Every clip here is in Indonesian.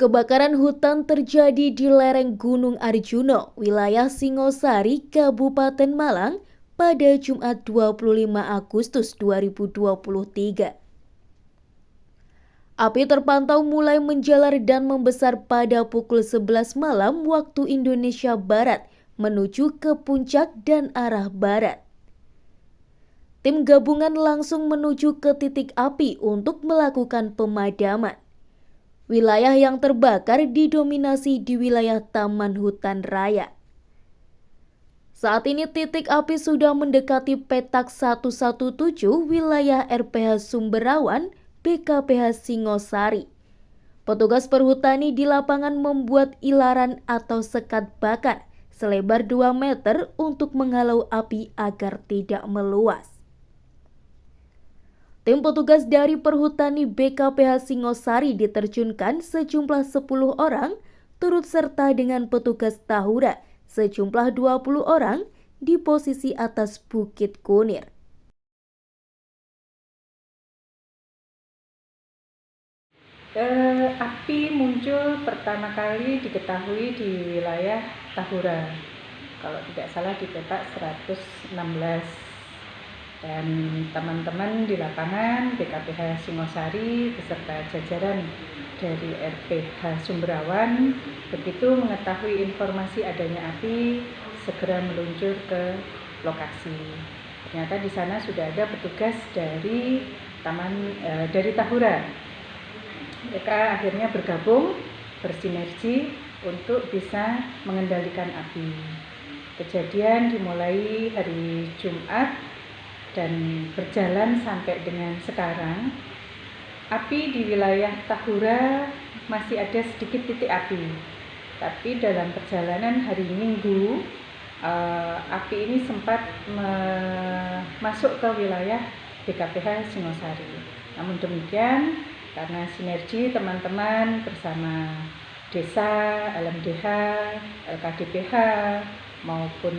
Kebakaran hutan terjadi di lereng Gunung Arjuno, wilayah Singosari, Kabupaten Malang pada Jumat 25 Agustus 2023. Api terpantau mulai menjalar dan membesar pada pukul 11 malam waktu Indonesia Barat menuju ke puncak dan arah barat. Tim gabungan langsung menuju ke titik api untuk melakukan pemadaman. Wilayah yang terbakar didominasi di wilayah Taman Hutan Raya. Saat ini titik api sudah mendekati petak 117 wilayah RPH Sumberawan, BKPH Singosari. Petugas perhutani di lapangan membuat ilaran atau sekat bakar selebar 2 meter untuk menghalau api agar tidak meluas. Tim petugas dari Perhutani BKPH Singosari diterjunkan sejumlah 10 orang, turut serta dengan petugas Tahura sejumlah 20 orang di posisi atas Bukit Kunir. Api muncul pertama kali diketahui di wilayah Tahura, kalau tidak salah di petak 116. Dan teman-teman di lapangan BKPH Singosari beserta jajaran dari RPH Sumberawan begitu mengetahui informasi adanya api segera meluncur ke lokasi. Ternyata di sana sudah ada petugas dari dari Tahura. Mereka akhirnya bergabung, bersinergi untuk bisa mengendalikan api. Kejadian dimulai hari Jumat dan berjalan sampai dengan sekarang. Api di wilayah Tahura masih ada sedikit titik api, tapi dalam perjalanan hari Minggu api ini sempat masuk ke wilayah BKPH Singosari. Namun demikian, karena sinergi teman-teman bersama desa, LMDH, LKDPH maupun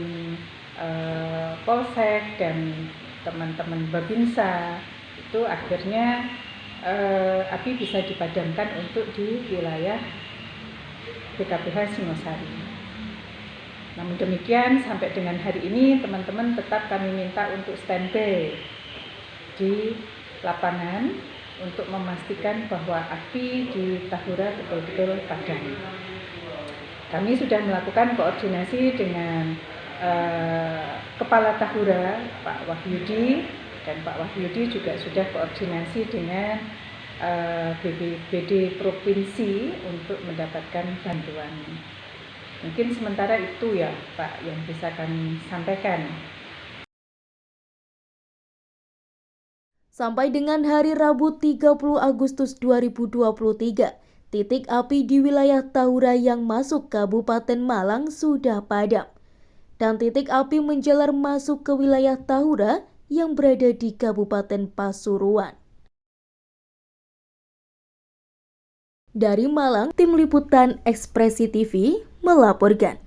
Polsek dan teman-teman Babinsa, itu akhirnya api bisa dipadamkan untuk di wilayah BKPH Singosari. Namun demikian, sampai dengan hari ini teman-teman tetap kami minta untuk standby di lapangan untuk memastikan bahwa api di Tahura betul-betul padam. Kami sudah melakukan koordinasi dengan Kepala Tahura, Pak Wahyudi, dan Pak Wahyudi juga sudah koordinasi dengan BPBD Provinsi untuk mendapatkan bantuan. Mungkin sementara itu ya Pak yang bisa kami sampaikan. Sampai dengan hari Rabu 30 Agustus 2023, titik api di wilayah Tahura yang masuk Kabupaten Malang sudah padam. Dan titik api menjalar masuk ke wilayah Tahura yang berada di Kabupaten Pasuruan. Dari Malang, Tim Liputan Ekspresi TV melaporkan.